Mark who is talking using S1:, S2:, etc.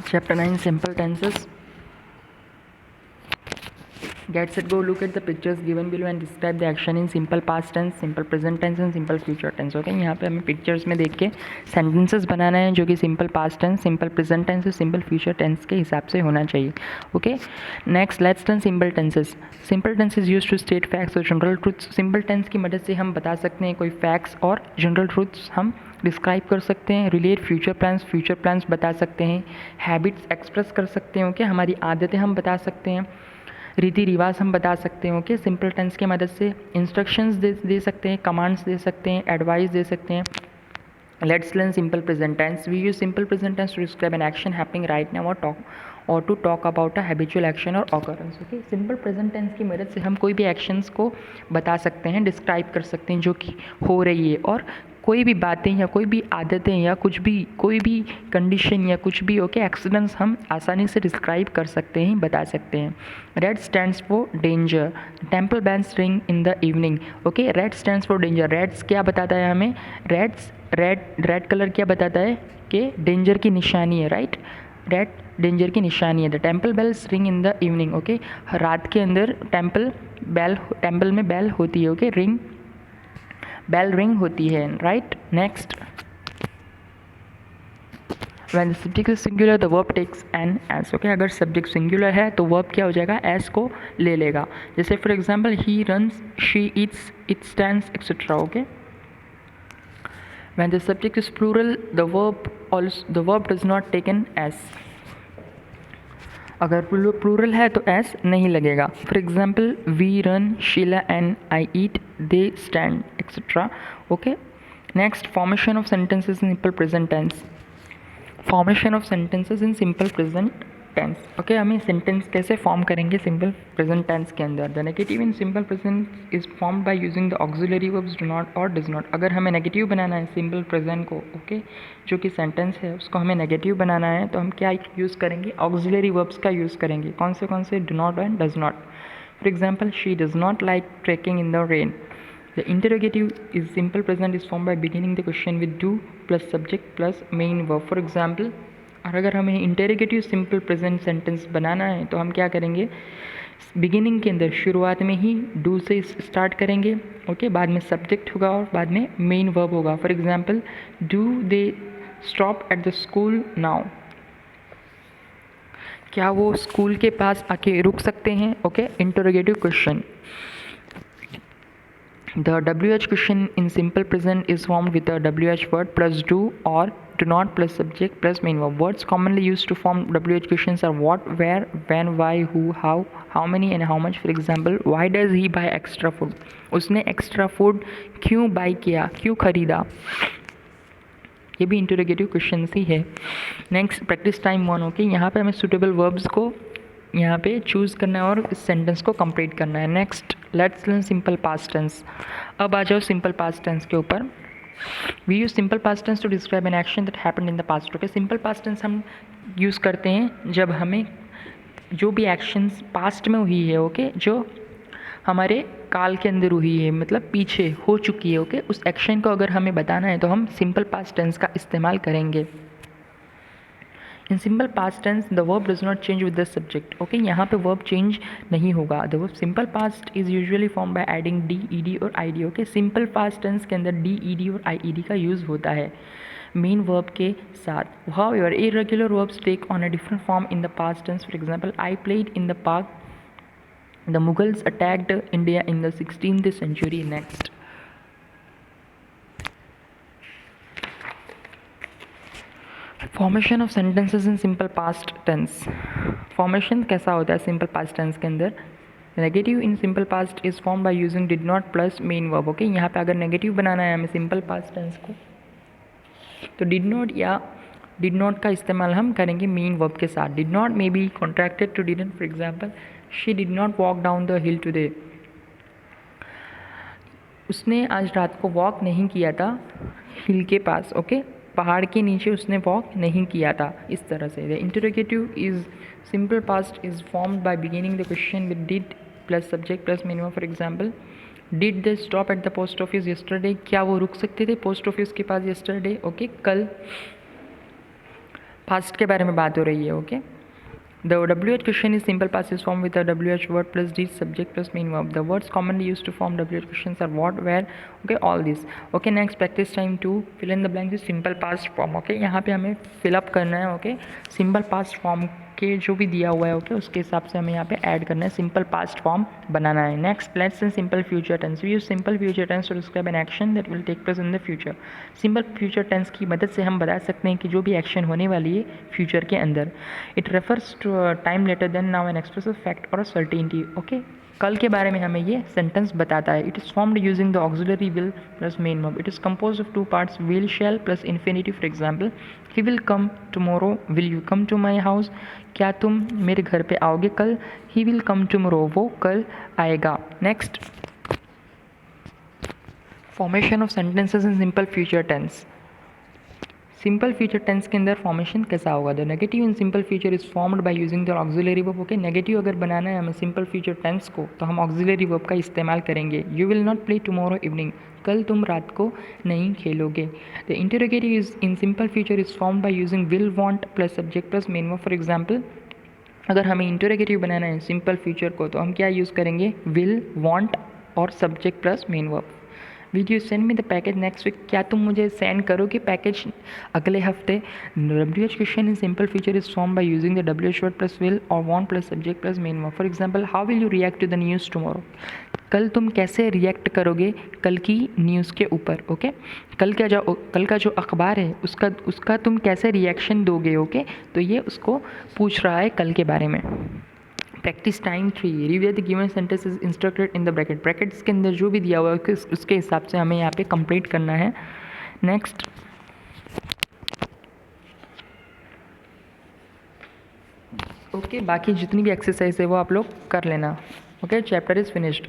S1: Chapter 9 Simple Tenses. Get set go look at the pictures given below and describe the action in simple past tense, simple present tense and simple future tense. Okay यहाँ पे हमें pictures में देख के sentences बनाना है जो कि simple past tense, simple present tense और सिंपल फ्यूचर टेंस के हिसाब से होना चाहिए. Okay next let's learn simple tenses. Simple tenses used to state facts और जनरल ट्रूथ्स. सिंपल टेंस की मदद से हम बता सकते हैं कोई फैक्ट्स और जनरल ट्रूथ्स हम डिस्क्राइब कर सकते हैं. रिलेट फ्यूचर प्लान्स बता सकते हैं. हैबिट्स एक्सप्रेस कर सकते हैं. ओके हमारी आदतें हम बता सकते हैं. रीति रिवाज हम बता सकते हैं. ओके सिंपल टेंस की मदद से इंस्ट्रक्शंस दे सकते हैं, कमांड्स दे सकते हैं, एडवाइस दे सकते हैं. Let's learn simple present tense. We use simple present tense to describe an action happening right now और to talk about a habitual action और occurrence. Okay simple present tense की मदद से हम कोई भी एक्शंस को बता सकते हैं, डिस्क्राइब कर सकते हैं जो कि हो रही है, और कोई भी बातें या कोई भी आदतें या कुछ भी कोई भी कंडीशन या कुछ भी ओके एक्सीडेंट्स हम आसानी से डिस्क्राइब कर सकते हैं, बता सकते हैं. Red stands for danger. Temple bells ring in the evening. Okay red stands for danger. Reds क्या बताता है हमें? रेड कलर क्या बताता है कि डेंजर की निशानी है. राइट रेड डेंजर की निशानी है. The temple bells ring in the evening. Okay रात के अंदर टेम्पल में बेल होती है. ओके बेल रिंग होती है. Right next when the subject is singular the verb takes an s. Okay अगर सब्जेक्ट सिंगुलर है तो वर्ब क्या हो जाएगा? एस को ले लेगा. जैसे for example he runs, she eats, it stands etcetera. Okay when the subject is plural the verb does not take an s. अगर प्लूरल है तो एस नहीं लगेगा. For example we run, Sheela and I eat, they stand etcetera. Okay next formation of sentences in simple present tense. Formation of sentences in simple present tense. Okay हमें sentence कैसे form करेंगे simple present tense के अंदर? The negative in simple present is form by using the auxiliary verbs do not और does not. अगर हमें negative बनाना है simple present को, ओके जो कि सेंटेंस है उसको हमें नेगेटिव बनाना है, तो हम क्या यूज़ करेंगे? ऑक्सिलरी वर्ब्स का यूज़ करेंगे. कौन से? Do not and does not. For example she does not like trekking in the rain. The interrogative is simple present is formed by beginning the question with do plus subject plus main verb. For example, और अगर हमें interrogative simple present sentence बनाना है तो हम क्या करेंगे? Beginning के अंदर शुरुआत में ही डू से स्टार्ट करेंगे. ओके बाद में सब्जेक्ट होगा और बाद में मेन वर्ब होगा. For example do they stop at the school now. क्या वो स्कूल के पास आके रुक सकते हैं? Okay interrogative question. The WH question in simple present is formed with the WH word plus do or do not plus subject plus main verb. Words commonly used to form WH questions are what, where, when, why, who, how many and how much. For example, why does he buy extra food? उसने extra food क्यों buy किया, क्यों खरीदा? ये भी interrogative question ही है. Next practice time 1. Okay यहाँ पे हमें सुटेबल वर्ब्स को यहाँ पे चूज़ करना है और इस सेंटेंस को कंप्लीट करना है. Next let's learn simple past tense. अब आ जाओ सिंपल पास्ट टेंस के ऊपर. We use simple past tense to describe an action that happened in the past. Okay simple past tense हम यूज़ करते हैं जब हमें जो भी एक्शंस पास्ट में हुई है, ओके जो हमारे काल के अंदर हुई है, मतलब पीछे हो चुकी है, ओके उस एक्शन को अगर हमें बताना है तो हम सिंपल पास्ट टेंस का इस्तेमाल करेंगे. In simple past tense the verb does not change with the subject. Okay यहाँ पे वर्ब चेंज नहीं होगा. The verb simple past is usually form by adding D, ED और ID. Okay simple past tense के अंदर D, ED और IED का use होता है मेन वर्ब के साथ. However irregular verbs take on a different form in the past tense. For example I played in the park. The Mughals attacked India in the 16th century. Next formation of sentences in simple past tense. Formation कैसा होता है simple past tense के अंदर? Negative in simple past is form by using did not plus main verb. Okay यहाँ पे अगर negative बनाना है हमें सिंपल पास्ट टेंस को तो डिड नॉट या डिड नॉट का इस्तेमाल हम करेंगे मेन वर्ब के साथ. Did not may be contracted to didn't. For example she did not walk down the hill today. उसने आज रात को वॉक नहीं किया था हिल के पास. ओके पहाड़ के नीचे उसने वॉक नहीं किया था. इस तरह से the interrogative is simple past is formed bye beginning the question with did plus subject plus main verb. For example did they stop at the post office yesterday. क्या वो रुक सकते थे पोस्ट ऑफिस के पास यस्टरडे? ओके कल. Past के बारे में बात हो रही है. Okay, the WH question is simple past is formed with a WH word plus D subject plus main verb. The words commonly used to form WH questions are what, where, okay, all this. Okay, next practice time 2, fill in the blanks is simple past form. Okay, यहाँ पे हमें fill up करना है. Okay, simple past form के जो भी दिया हुआ है, ओके, उसके हिसाब से हमें यहाँ पे ऐड करना है, सिंपल पास्ट फॉर्म बनाना है. Next, let's in simple future tense. We use simple future tense to describe an action that will take place in the future. Simple future tense की मदद से हम बता सकते हैं कि जो भी एक्शन होने वाली है फ्यूचर के अंदर. It refers to time later than now an expressive fact और अ सर्टेनिटी. ओके, कल के बारे में हमें ये सेंटेंस बताता है. It is formed using the auxiliary will plus main verb. It is compose of 2 parts, will shall plus infinity. For example, he will come tomorrow, will you come to my house, क्या तुम मेरे घर पे आओगे कल. ही will come tomorrow, वो कल आएगा. Next, formation of sentences in simple future tense. Simple future tense के अंदर फॉर्मेशन कैसा होगा. The negative in simple future is formed by using the auxiliary verb. Okay, negative अगर बनाना है हमें सिंपल फ्यूचर टेंस को तो हम ऑक्सिलरी वर्ब का इस्तेमाल करेंगे. You will not play tomorrow evening, कल तुम रात को नहीं खेलोगे. The interrogative is in simple future is formed by using will, want plus subject plus main verb. For example, अगर हमें इंटरोगेटिव बनाना है सिंपल फ्यूचर को तो हम क्या यूज़ करेंगे, विल, वांट और subject plus main verb. Will you send me the package next week, क्या तुम मुझे सेंड करोगे पैकेज अगले हफ्ते. WH question in simple future is form by using the WH word plus will और want plus subject plus main verb. For example, how will you react to the news tomorrow, कल तुम कैसे react करोगे कल की news के ऊपर. Okay, कल का जो अखबार है उसका तुम कैसे रिएक्शन दोगे. ओके, तो ये उसको पूछ रहा है कल के बारे में. Practice time 3, review the given sentences instructed in the bracket. Brackets के अंदर जो भी दिया हुआ है उसके हिसाब से हमें यहाँ पे कंप्लीट करना है. नेक्स्ट, ओके, बाकी जितनी भी एक्सरसाइज है वो आप लोग कर लेना. Okay, chapter is finished.